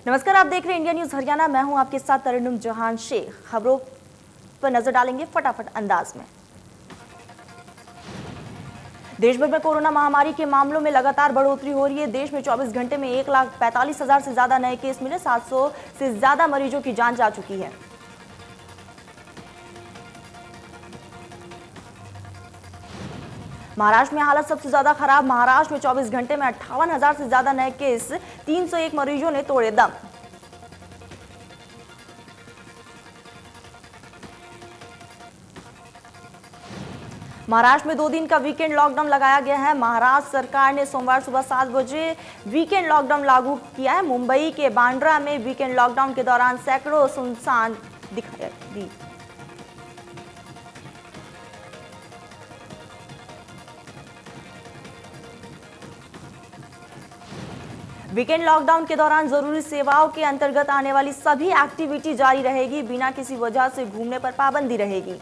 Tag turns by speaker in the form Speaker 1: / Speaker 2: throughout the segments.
Speaker 1: नमस्कार, आप देख रहे हैं इंडिया न्यूज हरियाणा। मैं हूं आपके साथ तरन्नुम जहान शेख। खबरों पर नजर डालेंगे फटाफट अंदाज में। देश भर में कोरोना महामारी के मामलों में लगातार बढ़ोतरी हो रही है। देश में 24 घंटे में 1,45,000 से ज्यादा नए केस मिले। 700 से ज्यादा मरीजों की जान जा चुकी है। महाराष्ट्र में हालत सबसे ज्यादा खराब। महाराष्ट्र में 24 घंटे में 58,000 से ज्यादा नए केस। 301 मरीजों ने तोड़े दम। महाराष्ट्र में 2 दिन का वीकेंड लॉकडाउन लगाया गया है। महाराष्ट्र सरकार ने सोमवार सुबह 7 बजे वीकेंड लॉकडाउन लागू किया है। मुंबई के बांद्रा में वीकेंड लॉकडाउन के दौरान सैकड़ों सुनसान दिखाई दी। वीकेंड लॉकडाउन के दौरान जरूरी सेवाओं के अंतर्गत आने वाली सभी एक्टिविटी जारी रहेगी। बिना किसी वजह से घूमने पर पाबंदी रहेगी।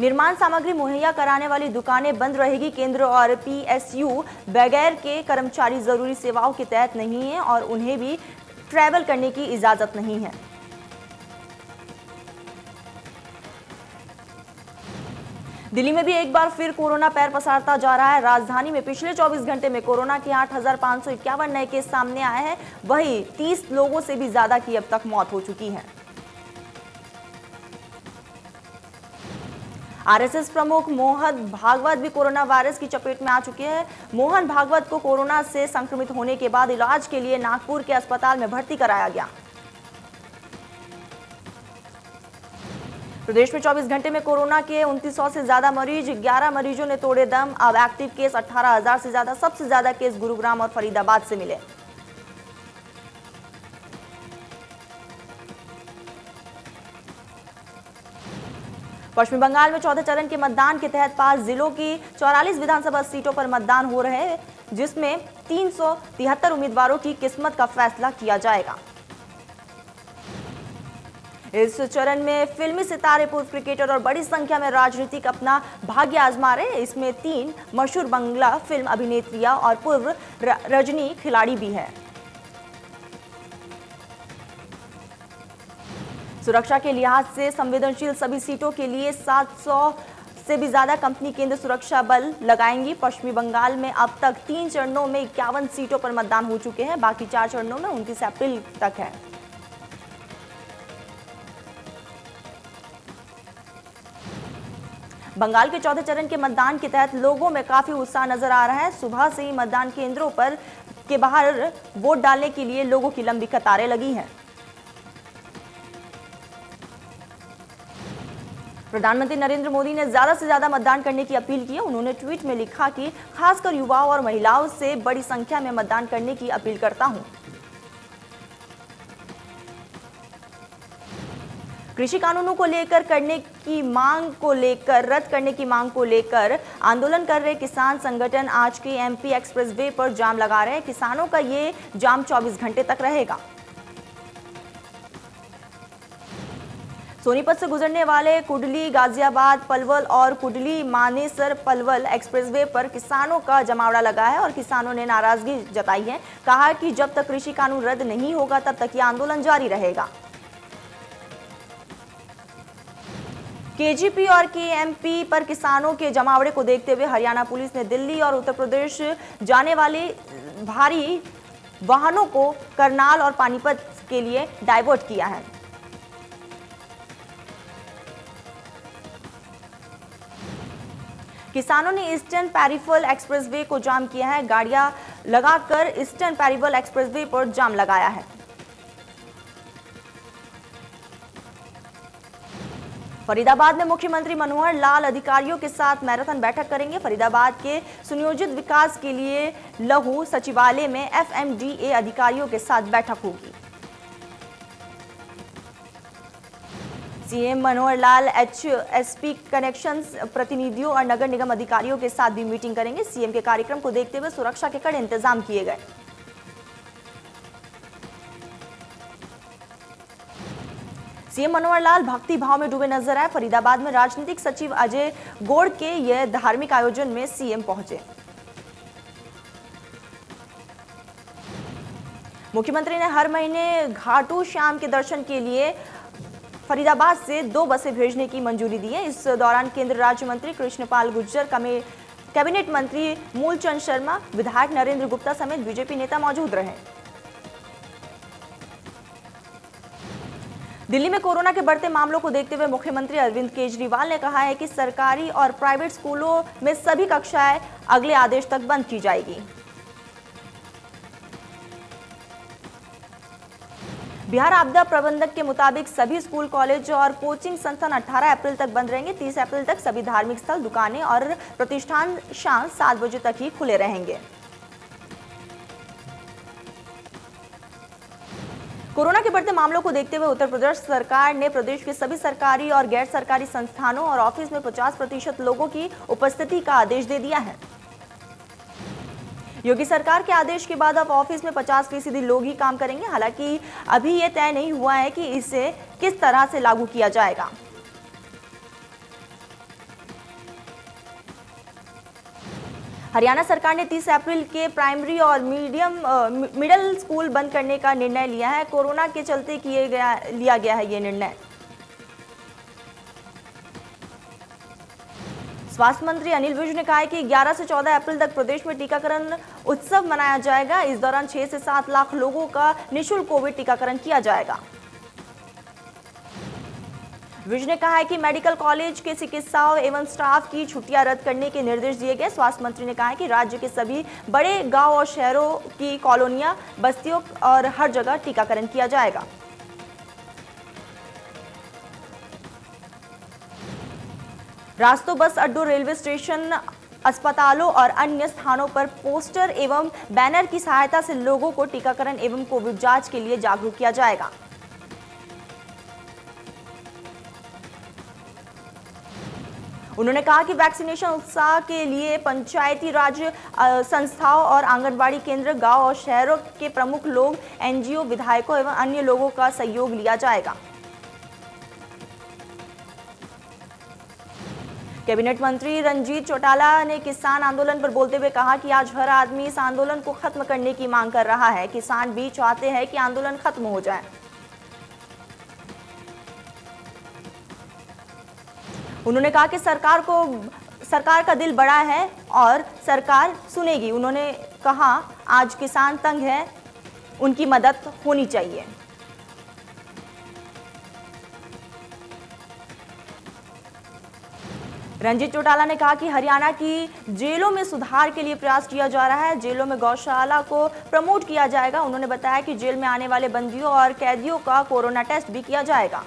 Speaker 1: निर्माण सामग्री मुहैया कराने वाली दुकानें बंद रहेगी। केंद्र और पीएसयू बगैर के कर्मचारी जरूरी सेवाओं के तहत नहीं है और उन्हें भी ट्रैवल करने की इजाजत नहीं है। दिल्ली में भी एक बार फिर कोरोना पैर पसारता जा रहा है। राजधानी में पिछले 24 घंटे में कोरोना के 8,551 नए केस सामने आए हैं। वहीं 30 लोगों से भी ज्यादा की अब तक मौत हो चुकी है। आरएसएस प्रमुख मोहन भागवत भी कोरोना वायरस की चपेट में आ चुके हैं। मोहन भागवत को कोरोना से संक्रमित होने के बाद इलाज के लिए नागपुर के अस्पताल में भर्ती कराया गया। प्रदेश में 24 घंटे में कोरोना के 2900 से ज्यादा मरीज। 11 मरीजों ने तोड़े दम। अब एक्टिव केस 18,000 से ज्यादा। सबसे ज्यादा केस गुरुग्राम और फरीदाबाद से मिले। पश्चिम बंगाल में चौथे चरण के मतदान के तहत 5 जिलों की 44 विधानसभा सीटों पर मतदान हो रहे हैं, जिसमें 373 उम्मीदवारों की किस्मत का फैसला किया जाएगा। इस चरण में फिल्मी सितारे, पूर्व क्रिकेटर और बड़ी संख्या में राजनीतिक अपना भाग्य आजमा रहे हैं। इसमें 3 मशहूर बांग्ला फिल्म अभिनेत्रियां और पूर्व रजनी खिलाड़ी भी है। सुरक्षा के लिहाज से संवेदनशील सभी सीटों के लिए 700 से भी ज्यादा कंपनी केंद्र सुरक्षा बल लगाएंगी। पश्चिमी बंगाल में अब तक 3 चरणों में 51 सीटों पर मतदान हो चुके हैं। बाकी 4 चरणों में 29 अप्रैल तक है। बंगाल के चौथे चरण के मतदान के तहत लोगों में काफी उत्साह नजर आ रहा है। सुबह से ही मतदान केंद्रों पर के बाहर वोट डालने के लिए लोगों की लंबी कतारें लगी हैं। प्रधानमंत्री नरेंद्र मोदी ने ज्यादा से ज्यादा मतदान करने की अपील की है। उन्होंने ट्वीट में लिखा कि खासकर युवाओं और महिलाओं से बड़ी संख्या में मतदान करने की अपील करता हूं। कृषि कानूनों को लेकर रद्द करने की मांग को लेकर आंदोलन कर रहे किसान संगठन आज के एमपी एक्सप्रेसवे पर जाम लगा रहे हैं। किसानों का ये जाम 24 घंटे तक रहेगा। सोनीपत से गुजरने वाले कुडली गाजियाबाद पलवल और कुडली मानेसर पलवल एक्सप्रेसवे पर किसानों का जमावड़ा लगा है और किसानों ने नाराजगी जताई है। कहा कि जब तक कृषि कानून रद्द नहीं होगा तब तक यह आंदोलन जारी रहेगा। केजीपी और केएमपी पर किसानों के जमावड़े को देखते हुए हरियाणा पुलिस ने दिल्ली और उत्तर प्रदेश जाने वाले भारी वाहनों को करनाल और पानीपत के लिए डाइवर्ट किया है। किसानों ने ईस्टर्न पेरिफेरल एक्सप्रेसवे को जाम किया है। गाड़ियां लगाकर ईस्टर्न पेरिफेरल एक्सप्रेसवे पर जाम लगाया है। फरीदाबाद में मुख्यमंत्री मनोहर लाल अधिकारियों के साथ मैराथन बैठक करेंगे। फरीदाबाद के सुनियोजित विकास के लिए लघु सचिवालय में एफएमडीए अधिकारियों के साथ बैठक होगी। CM Manohar Lal HSP connections प्रतिनिधियों और नगर निगम अधिकारियों के साथ भी मीटिंग करेंगे। सीएम के कार्यक्रम को देखते हुए सुरक्षा के कड़े इंतजाम किए गए। सीएम मनोहर लाल भक्ति भाव में डूबे नजर आए। फरीदाबाद में राजनीतिक सचिव अजय गोड़ के यह धार्मिक आयोजन में सीएम पहुंचे। मुख्यमंत्री ने हर महीने घाटू श्याम के दर्शन के लिए फरीदाबाद से 2 बसें भेजने की मंजूरी दी है। इस दौरान केंद्र राज्य मंत्री कृष्णपाल गुर्जर, कैबिनेट मंत्री मूलचंद शर्मा, विधायक नरेंद्र गुप्ता समेत बीजेपी नेता मौजूद रहे। दिल्ली में कोरोना के बढ़ते मामलों को देखते हुए मुख्यमंत्री अरविंद केजरीवाल ने कहा है कि सरकारी और प्राइवेट स्कूलों में सभी कक्षाएं अगले आदेश तक बंद की जाएगी। बिहार आपदा प्रबंधक के मुताबिक सभी स्कूल, कॉलेज और कोचिंग संस्थान 18 अप्रैल तक बंद रहेंगे। 30 अप्रैल तक सभी धार्मिक स्थल, दुकानें और प्रतिष्ठान शाम 7 बजे तक ही खुले रहेंगे। कोरोना के बढ़ते मामलों को देखते हुए उत्तर प्रदेश सरकार ने प्रदेश के सभी सरकारी और गैर सरकारी संस्थानों और ऑफिस में 50% लोगों की उपस्थिति का आदेश दे दिया है। योगी सरकार के आदेश के बाद अब ऑफिस में 50% लोग ही काम करेंगे। हालांकि अभी यह तय नहीं हुआ है कि इसे किस तरह से लागू किया जाएगा। हरियाणा सरकार ने 30 अप्रैल के प्राइमरी और मिडिल स्कूल बंद करने का निर्णय लिया है। कोरोना के चलते लिया गया है ये निर्णय। स्वास्थ्य मंत्री अनिल विज ने कहा है कि 11 से 14 अप्रैल तक प्रदेश में टीकाकरण उत्सव मनाया जाएगा। इस दौरान 6 से 7 लाख लोगों का निःशुल्क कोविड टीकाकरण किया जाएगा। विज ने कहा है कि मेडिकल कॉलेज के चिकित्सकों एवं स्टाफ की छुट्टियां रद्द करने के निर्देश दिए गए। स्वास्थ्य मंत्री ने कहा है कि राज्य के सभी बड़े गांव और शहरों की कॉलोनियां, बस्तियों और हर जगह टीकाकरण किया जाएगा। रास्तों, बस अड्डों, रेलवे स्टेशन, अस्पतालों और अन्य स्थानों पर पोस्टर एवं बैनर की सहायता से लोगों को टीकाकरण एवं कोविड जांच के लिए जागरूक किया जाएगा। उन्होंने कहा कि वैक्सीनेशन उत्साह के लिए पंचायती राज संस्थाओं और आंगनबाड़ी केंद्र, गांव और शहरों के प्रमुख लोग, एनजीओ, विधायकों एवं अन्य लोगों का सहयोग लिया जाएगा। कैबिनेट मंत्री रंजीत चौटाला ने किसान आंदोलन पर बोलते हुए कहा कि आज हर आदमी इस आंदोलन को खत्म करने की मांग कर रहा है। किसान भी चाहते हैं कि आंदोलन खत्म हो जाए। उन्होंने कहा कि सरकार का दिल बड़ा है और सरकार सुनेगी। उन्होंने कहा आज किसान तंग है, उनकी मदद होनी चाहिए। रंजीत चौटाला ने कहा कि हरियाणा की जेलों में सुधार के लिए प्रयास किया जा रहा है। जेलों में गौशाला को प्रमोट किया जाएगा। उन्होंने बताया कि जेल में आने वाले बंदियों और कैदियों का कोरोना टेस्ट भी किया जाएगा।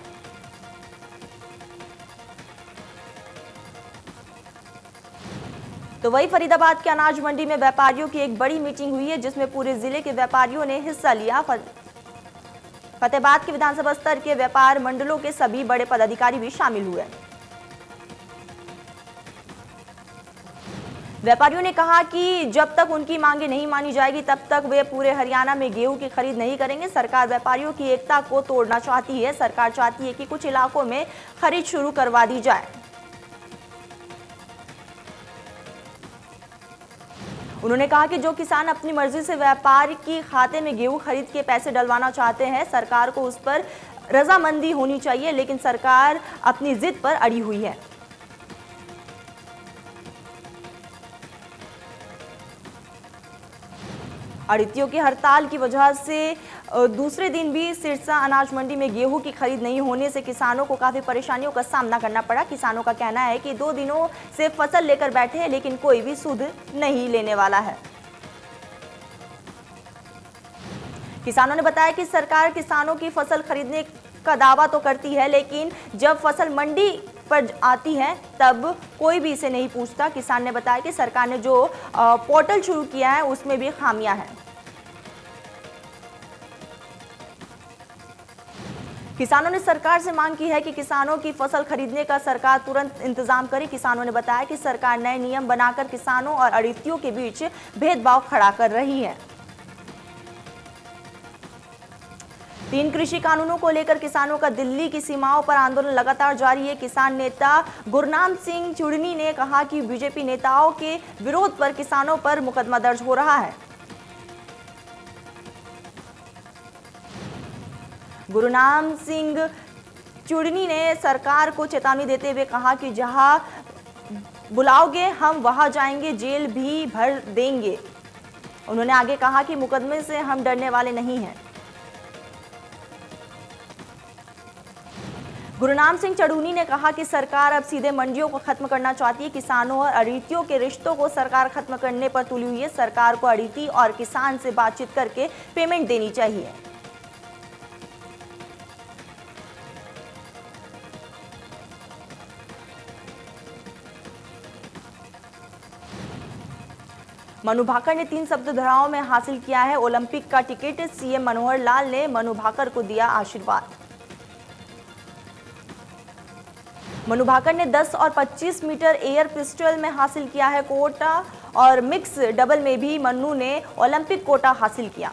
Speaker 1: तो वही फरीदाबाद के अनाज मंडी में व्यापारियों की एक बड़ी मीटिंग हुई है, जिसमें पूरे जिले के व्यापारियों ने हिस्सा लिया। फतेहाबाद के विधानसभा स्तर के व्यापार मंडलों के सभी बड़े पदाधिकारी भी शामिल हुए। व्यापारियों ने कहा कि जब तक उनकी मांगे नहीं मानी जाएगी तब तक वे पूरे हरियाणा में गेहूं की खरीद नहीं करेंगे। सरकार व्यापारियों की एकता को तोड़ना चाहती है। सरकार चाहती है कि कुछ इलाकों में खरीद शुरू करवा दी जाए। उन्होंने कहा कि जो किसान अपनी मर्जी से व्यापार की खाते में गेहूं खरीद के पैसे डलवाना चाहते हैं, सरकार को उस पर रजामंदी होनी चाहिए, लेकिन सरकार अपनी जिद पर अड़ी हुई है। आढ़तियों की हड़ताल की वजह से दूसरे दिन भी सिरसा अनाज मंडी में गेहूं की खरीद नहीं होने से किसानों को काफी परेशानियों का सामना करना पड़ा। किसानों का कहना है कि 2 दिनों से फसल लेकर बैठे हैं, लेकिन कोई भी सुध नहीं लेने वाला है। किसानों ने बताया कि सरकार किसानों की फसल खरीदने का दावा तो करती है, लेकिन जब फसल मंडी पर आती है तब कोई भी इसे नहीं पूछता। किसान ने बताया कि सरकार ने जो पोर्टल शुरू किया है उसमें भी खामियां हैं। किसानों ने सरकार से मांग की है कि किसानों की फसल खरीदने का सरकार तुरंत इंतजाम करे। किसानों ने बताया कि सरकार नए नियम बनाकर किसानों और आढ़तियों के बीच भेदभाव खड़ा कर रही है। 3 कृषि कानूनों को लेकर किसानों का दिल्ली की सीमाओं पर आंदोलन लगातार जारी है। किसान नेता गुरनाम सिंह चुड़नी ने कहा कि बीजेपी नेताओं के विरोध पर किसानों पर मुकदमा दर्ज हो रहा है। गुरुनाम सिंह चुड़नी ने सरकार को चेतावनी देते हुए कहा कि जहां बुलाओगे हम वहां जाएंगे, जेल भी भर देंगे। उन्होंने आगे कहा कि मुकदमे से हम डरने वाले नहीं हैं। गुरुनाम सिंह चढ़ूनी ने कहा कि सरकार अब सीधे मंडियों को खत्म करना चाहती है। किसानों और अड़ितियों के रिश्तों को सरकार खत्म करने पर तुली हुई है। सरकार को अड़िती और किसान से बातचीत करके पेमेंट देनी चाहिए। मनु भाकर ने 3 शब्द धराओं में हासिल किया है ओलंपिक का टिकट। सीएम मनोहर लाल ने मनु भाकर को दिया आशीर्वाद। मनु भाकर ने 10 और 25 मीटर एयर पिस्टल में हासिल किया है कोटा और मिक्स डबल में भी मन्नू ने ओलंपिक कोटा हासिल किया।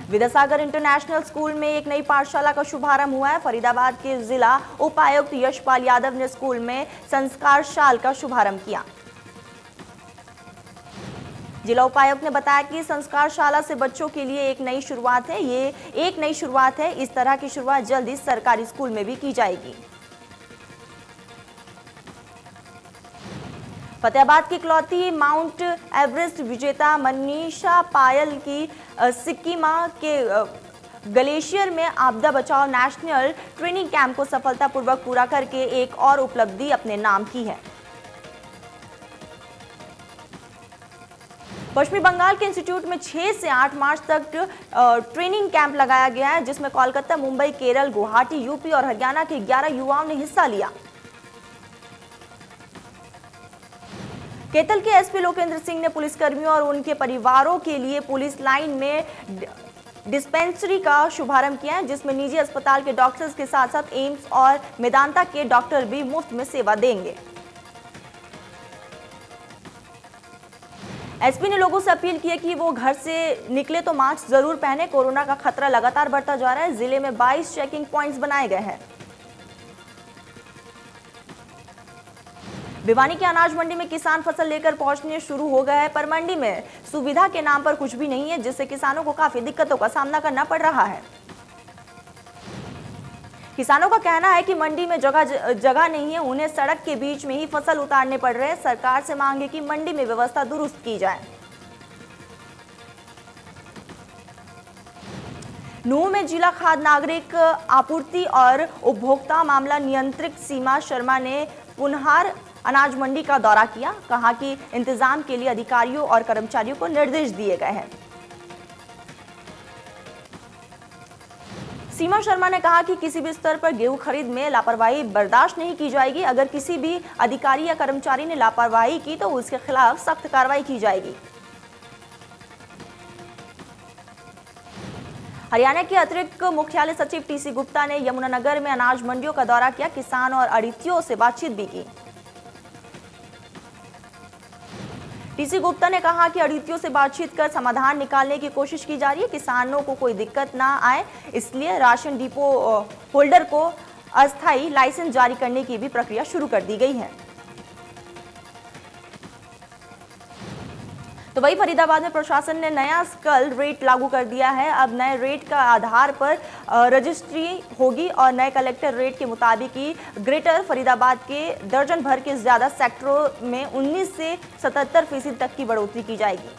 Speaker 1: विद्यासागर इंटरनेशनल स्कूल में एक नई पाठशाला का शुभारंभ हुआ है। फरीदाबाद के जिला उपायुक्त यशपाल यादव ने स्कूल में संस्कार शाला का शुभारंभ किया। जिला उपायुक्त ने बताया कि संस्कार शाला से बच्चों के लिए एक नई शुरुआत है। ये एक नई शुरुआत है। इस तरह की शुरुआत जल्द ही सरकारी स्कूल में भी की जाएगी। फतेहाबाद की इकलौती माउंट एवरेस्ट विजेता मनीषा पायल की सिक्किमा के ग्लेशियर में आपदा बचाओ नेशनल ट्रेनिंग कैंप को सफलतापूर्वक पूरा करके एक और उपलब्धि अपने नाम की है। पश्चिमी बंगाल के इंस्टीट्यूट में 6 से 8 मार्च तक ट्रेनिंग कैंप लगाया गया है, जिसमें कोलकाता, मुंबई, केरल, गुवाहाटी, यूपी और हरियाणा के 11 युवाओं ने हिस्सा लिया। कैथल के एसपी लोकेंद्र सिंह ने पुलिसकर्मियों और उनके परिवारों के लिए पुलिस लाइन में डिस्पेंसरी का शुभारंभ किया है, जिसमें निजी अस्पताल के डॉक्टर्स के साथ साथ एम्स और मेदांता के डॉक्टर भी मुफ्त में सेवा देंगे। एसपी ने लोगों से अपील की है कि वो घर से निकले तो मास्क जरूर पहने। कोरोना का खतरा लगातार बढ़ता जा रहा है। जिले में 22 चेकिंग पॉइंट्स बनाए गए हैं। भिवानी की अनाज मंडी में किसान फसल लेकर पहुंचने शुरू हो गए हैं, पर मंडी में सुविधा के नाम पर कुछ भी नहीं है, जिससे किसानों को काफी दिक्कतों का सामना करना पड़ रहा है। किसानों का कहना है कि मंडी में जगह नहीं है, उन्हें सड़क के बीच में ही फसल उतारने पड़ रहे हैं। सरकार से मांग है कि मंडी में व्यवस्था दुरुस्त की जाए। नूंह में जिला खाद्य नागरिक आपूर्ति और उपभोक्ता मामला नियंत्रक सीमा शर्मा ने पुनहार अनाज मंडी का दौरा किया। कहा कि इंतजाम के लिए अधिकारियों और कर्मचारियों को निर्देश दिए गए हैं। सीमा शर्मा ने कहा कि किसी भी स्तर पर गेहूं खरीद में लापरवाही बर्दाश्त नहीं की जाएगी। अगर किसी भी अधिकारी या कर्मचारी ने लापरवाही की तो उसके खिलाफ सख्त कार्रवाई की जाएगी। हरियाणा के अतिरिक्त मुख्यालय सचिव टीसी गुप्ता ने यमुनानगर में अनाज मंडियों का दौरा किया। किसान और आढ़तियों से बातचीत भी की। टीसी गुप्ता ने कहा कि आढ़तियों से बातचीत कर समाधान निकालने की कोशिश की जा रही है। किसानों को कोई दिक्कत ना आए, इसलिए राशन डिपो होल्डर को अस्थायी लाइसेंस जारी करने की भी प्रक्रिया शुरू कर दी गई है। तो वही फरीदाबाद में प्रशासन ने नया स्कल रेट लागू कर दिया है। अब नए रेट का आधार पर रजिस्ट्री होगी और नए कलेक्टर रेट के मुताबिक ही ग्रेटर फरीदाबाद के दर्जन भर के ज्यादा सेक्टरों में 19 से 77% तक की बढ़ोतरी की जाएगी।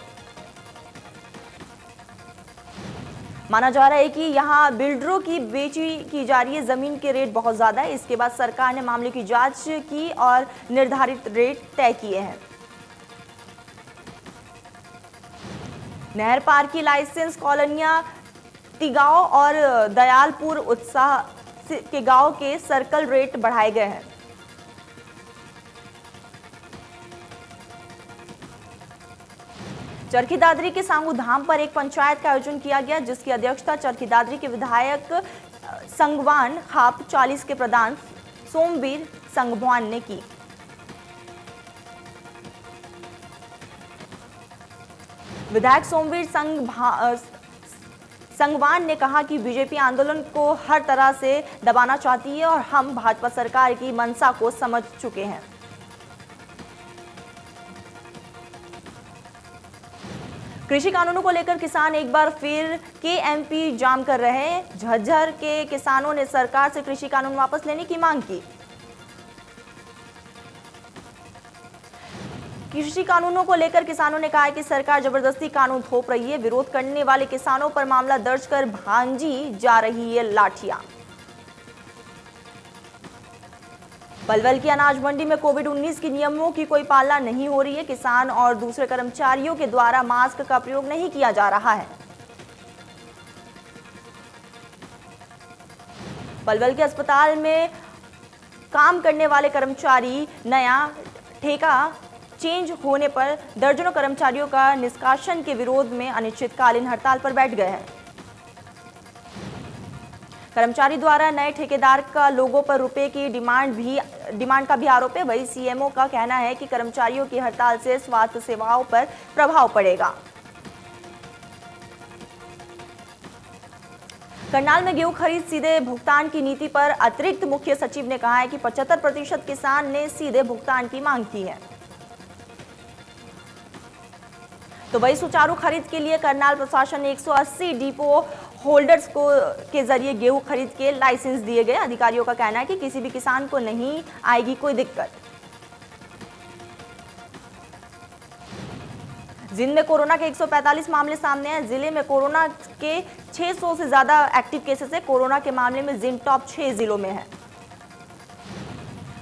Speaker 1: माना जा रहा है कि यहां बिल्डरों की बेची की जा रही है जमीन के रेट बहुत ज्यादा है। इसके बाद सरकार ने मामले की जांच की और निर्धारित रेट तय किए हैं। नहर पार की लाइसेंस कॉलोनियां तिगांव और दयालपुर उत्साह के गांव के सर्कल रेट बढ़ाए गए हैं। चरखी दादरी के सांगू धाम पर एक पंचायत का आयोजन किया गया, जिसकी अध्यक्षता चरखी दादरी के विधायक संगवान खाप 40 के प्रधान सोमवीर संगवान ने की। विधायक सोमवीर संगवान ने कहा कि बीजेपी आंदोलन को हर तरह से दबाना चाहती है और हम भाजपा सरकार की मंशा को समझ चुके हैं। कृषि कानूनों को लेकर किसान एक बार फिर केएमपी जाम कर रहे हैं। झज्जर के किसानों ने सरकार से कृषि कानून वापस लेने की मांग की। कृषि कानूनों को लेकर किसानों ने कहा है कि सरकार जबरदस्ती कानून थोप रही है। विरोध करने वाले किसानों पर मामला दर्ज कर भांजी जा रही है लाठियां। पलवल की अनाज मंडी में कोविड-19 के नियमों की कोई पालना नहीं हो रही है। किसान और दूसरे कर्मचारियों के द्वारा मास्क का प्रयोग नहीं किया जा रहा है। पलवल के अस्पताल में काम करने वाले कर्मचारी नया ठेका चेंज होने पर दर्जनों कर्मचारियों का निष्कासन के विरोध में अनिश्चितकालीन हड़ताल पर बैठ गए हैं। कर्मचारी द्वारा नए ठेकेदार का लोगों पर रुपए की डिमांड का भी आरोप है। वही सीएमओ का कहना है कि कर्मचारियों की हड़ताल से स्वास्थ्य सेवाओं पर प्रभाव पड़ेगा। करनाल में गेहूं खरीद सीधे भुगतान की नीति पर अतिरिक्त मुख्य सचिव ने कहा है कि 75% किसान ने सीधे भुगतान की मांग की है। तो वही सुचारू खरीद के लिए करनाल प्रशासन ने 180 डिपो होल्डर्स को के जरिए गेहूं खरीद के लाइसेंस दिए गए। अधिकारियों का कहना है कि किसी भी किसान को नहीं आएगी कोई दिक्कत। जिंद में कोरोना के 145 मामले सामने हैं। जिले में कोरोना के 600 से ज्यादा एक्टिव केसेस है। कोरोना के मामले में जिंद टॉप 6 जिलों में है।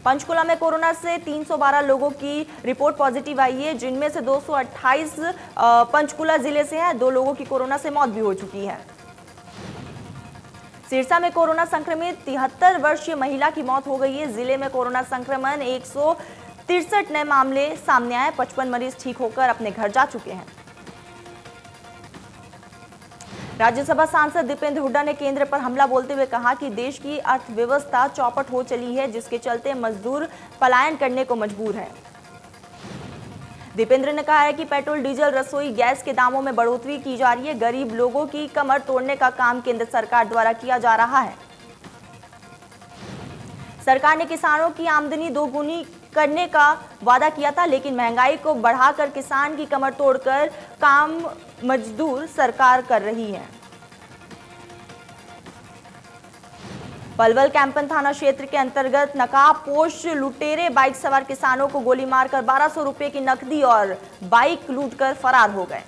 Speaker 1: पंचकुला में कोरोना से 312 लोगों की रिपोर्ट पॉजिटिव आई है, जिनमें से 228 पंचकुला जिले से हैं। 2 लोगों की कोरोना से मौत भी हो चुकी है। सिरसा में कोरोना संक्रमित 73 वर्षीय महिला की मौत हो गई है। जिले में कोरोना संक्रमण 163 नए मामले सामने आए। 55 मरीज ठीक होकर अपने घर जा चुके हैं। राज्यसभा सांसद दीपेंद्र हुड्डा ने केंद्र पर हमला बोलते हुए कहा कि देश की अर्थव्यवस्था चौपट हो चली है, जिसके चलते मजदूर पलायन करने को मजबूर हैं। दीपेंद्र ने कहा है कि पेट्रोल, डीजल, रसोई गैस के दामों में बढ़ोतरी की जा रही है। गरीब लोगों की कमर तोड़ने का काम केंद्र सरकार द्वारा किया जा रहा है। सरकार ने किसानों की आमदनी दोगुनी करने का वादा किया था, लेकिन महंगाई को बढ़ाकर किसान की कमर तोड़कर काम मजदूर सरकार कर रही है। पलवल कैंपन थाना क्षेत्र के अंतर्गत नकाबपोश लुटेरे बाइक सवार किसानों को गोली मारकर 1200 रुपए की नकदी और बाइक लूटकर फरार हो गए।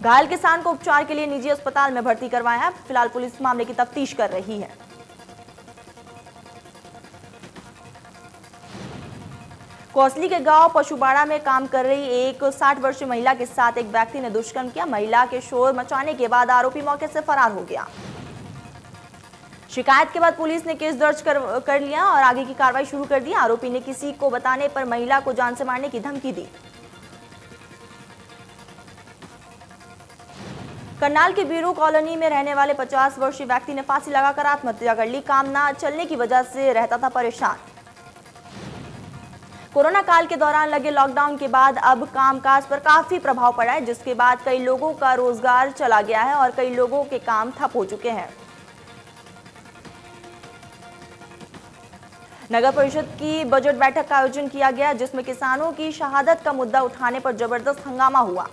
Speaker 1: घायल किसान को उपचार के लिए निजी अस्पताल में भर्ती करवाया है। फिलहाल पुलिस मामले की तफ्तीश कर रही है। कोसली के गांव पशुबाड़ा में काम कर रही एक 60 वर्षीय महिला के साथ एक व्यक्ति ने दुष्कर्म किया। महिला के शोर मचाने के बाद आरोपी मौके से फरार हो गया। शिकायत के बाद पुलिस ने केस दर्ज कर लिया और आगे की कार्रवाई शुरू कर दी। आरोपी ने किसी को बताने पर महिला को जान से मारने की धमकी दी। करनाल के बीरू कॉलोनी में रहने वाले 50 वर्षीय व्यक्ति ने फांसी लगाकर आत्महत्या कर ली। काम ना चलने की वजह से रहता था परेशान। कोरोना काल के दौरान लगे लॉकडाउन के बाद अब कामकाज पर काफी प्रभाव पड़ा है, जिसके बाद कई लोगों का रोजगार चला गया है और कई लोगों के काम ठप हो चुके हैं। नगर परिषद की बजट बैठक का आयोजन किया गया, जिसमें किसानों की शहादत का मुद्दा उठाने पर जबरदस्त हंगामा हुआ।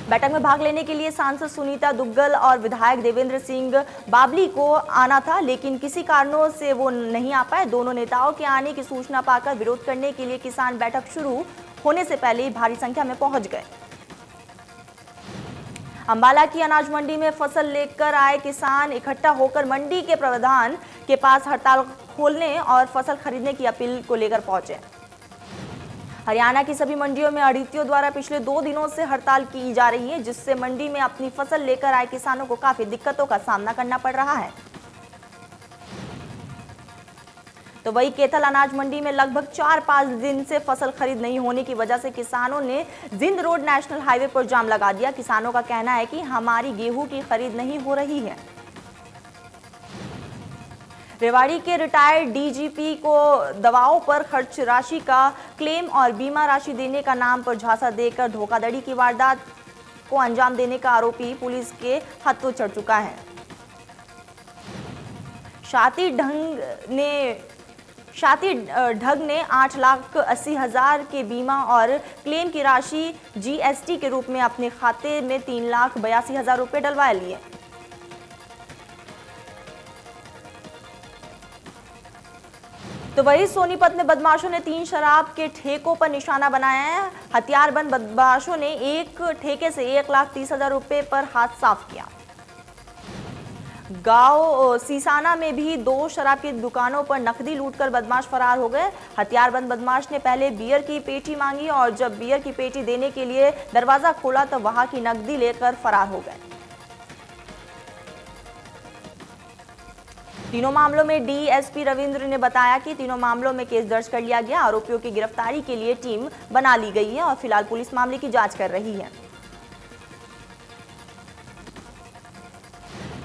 Speaker 1: बैठक में भाग लेने के लिए सांसद सुनीता दुग्गल और विधायक देवेंद्र सिंह बाबली को आना था, लेकिन किसी कारणों से वो नहीं आ पाए। दोनों नेताओं के आने की सूचना पाकर विरोध करने के लिए किसान बैठक शुरू होने से पहले ही भारी संख्या में पहुंच गए। अंबाला की अनाज मंडी में फसल लेकर आए किसान इकट्ठा होकर मंडी के प्रधान के पास हड़ताल खोलने और फसल खरीदने की अपील को लेकर पहुंचे। हरियाणा की सभी मंडियों में आढ़तियों द्वारा पिछले 2 दिनों से हड़ताल की जा रही है, जिससे मंडी में अपनी फसल लेकर आए किसानों को काफी दिक्कतों का सामना करना पड़ रहा है। तो वही केथल अनाज मंडी में लगभग 4-5 दिन से फसल खरीद नहीं होने की वजह से किसानों ने जिंद रोड नेशनल हाईवे पर जाम लगा दिया। किसानों का कहना है कि हमारी गेहूं की खरीद नहीं हो रही है। रेवाड़ी के रिटायर्ड डीजीपी को दवाओं पर खर्च राशि का क्लेम और बीमा राशि देने का नाम पर झांसा देकर धोखाधड़ी की वारदात को अंजाम देने का आरोपी पुलिस के हाथों चढ़ चुका है। साथ ही ढग ने 8,80,000 के बीमा और क्लेम की राशि जीएसटी के रूप में अपने खाते में 3,82,000 रुपए डलवा लिए। तो वही सोनीपत में बदमाशों ने 3 शराब के ठेकों पर निशाना बनाया है। हथियारबंद बदमाशों ने एक ठेके से 1,30,000 रुपए पर हाथ साफ किया। गांव सीसाना में भी 2 शराब की दुकानों पर नकदी लूटकर बदमाश फरार हो गए। हथियारबंद बदमाश ने पहले बियर की पेटी मांगी और जब बियर की पेटी देने के लिए दरवाजा खोला तो वहां की नकदी लेकर फरार हो गए। तीनों मामलों में डीएसपी रविंद्र ने बताया कि तीनों मामलों में केस दर्ज कर लिया गया। आरोपियों की गिरफ्तारी के लिए टीम बना ली गई है और फिलहाल पुलिस मामले की जांच कर रही है।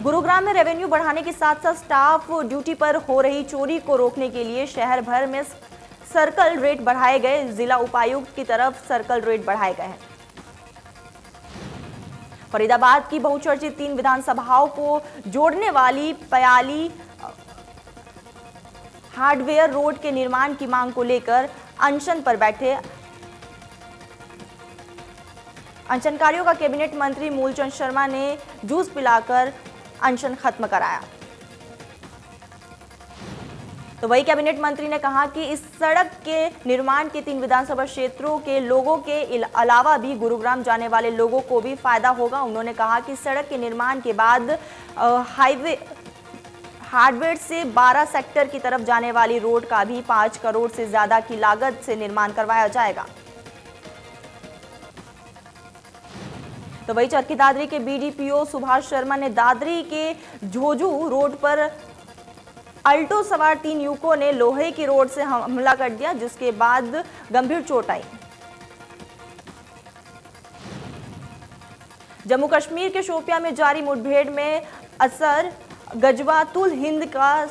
Speaker 1: गुरुग्राम में रेवेन्यू बढ़ाने के साथ साथ स्टाफ ड्यूटी पर हो रही चोरी को रोकने के लिए शहर भर में सर्कल रेट बढ़ाए गए। जिला उपायुक्त की तरफ सर्कल रेट बढ़ाए गए हैं। फरीदाबाद की बहुचर्चित 3 विधानसभाओं को जोड़ने वाली पयाली हार्डवेयर रोड के निर्माण की मांग को लेकर अनशन पर बैठे अनशनकारियों का कैबिनेट मंत्री मूलचंद शर्मा ने जूस पिलाकर अनशन खत्म कराया। तो वही कैबिनेट मंत्री ने कहा कि इस सड़क के निर्माण के 3 विधानसभा क्षेत्रों के लोगों के अलावा भी गुरुग्राम जाने वाले लोगों को भी फायदा होगा। उन्होंने कहा कि सड़क के निर्माण के बाद हार्डवेयर से 12 सेक्टर की तरफ जाने वाली रोड का भी 5 करोड़ से ज्यादा की लागत से निर्माण करवाया जाएगा। तो वही चरखी दादरी के बीडीपीओ सुभाष शर्मा ने दादरी के झोझू रोड पर अल्टो सवार 3 युवकों ने लोहे की रोड से हमला कर दिया, जिसके बाद गंभीर चोट आई। जम्मू कश्मीर के शोपियां में जारी मुठभेड़ में असर गजवातुल हिंद का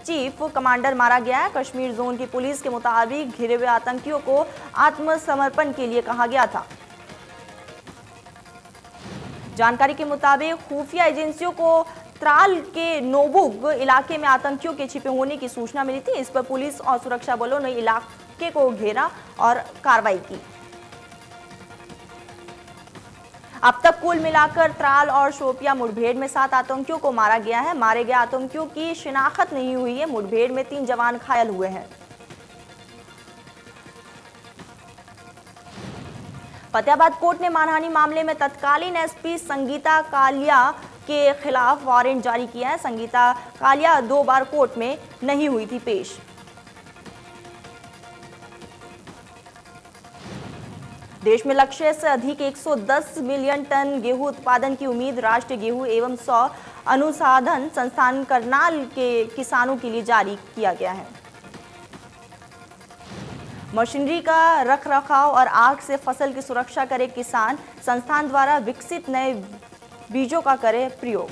Speaker 1: चीफ कमांडर मारा गया है। कश्मीर जोन की पुलिस के मुताबिक घिरे हुए आतंकियों को आत्मसमर्पण के लिए कहा गया था। जानकारी के मुताबिक खुफिया एजेंसियों को त्राल के नोबुग इलाके में आतंकियों के छिपे होने की सूचना मिली थी। इस पर पुलिस और सुरक्षा बलों ने इलाके को घेरा और कार्रवाई की। अब तक कुल मिलाकर त्राल और शोपिया मुठभेड़ में 7 आतंकियों को मारा गया है। मारे गए आतंकियों की शिनाख्त नहीं हुई है। मुठभेड़ में 3 जवान घायल हुए हैं। फतेहाबाद कोर्ट ने मानहानि मामले में तत्कालीन एसपी संगीता कालिया के खिलाफ वारंट जारी किया है। संगीता कालिया 2 बार कोर्ट में नहीं हुई थी पेश। देश में लक्ष्य से अधिक 110 मिलियन टन गेहूं उत्पादन की उम्मीद राष्ट्रीय गेहूं एवं अनुसंधान संस्थान करनाल के किसानों के लिए जारी किया गया है। मशीनरी का रखरखाव और आग से फसल की सुरक्षा करे किसान, संस्थान द्वारा विकसित नए बीजों का करे प्रयोग।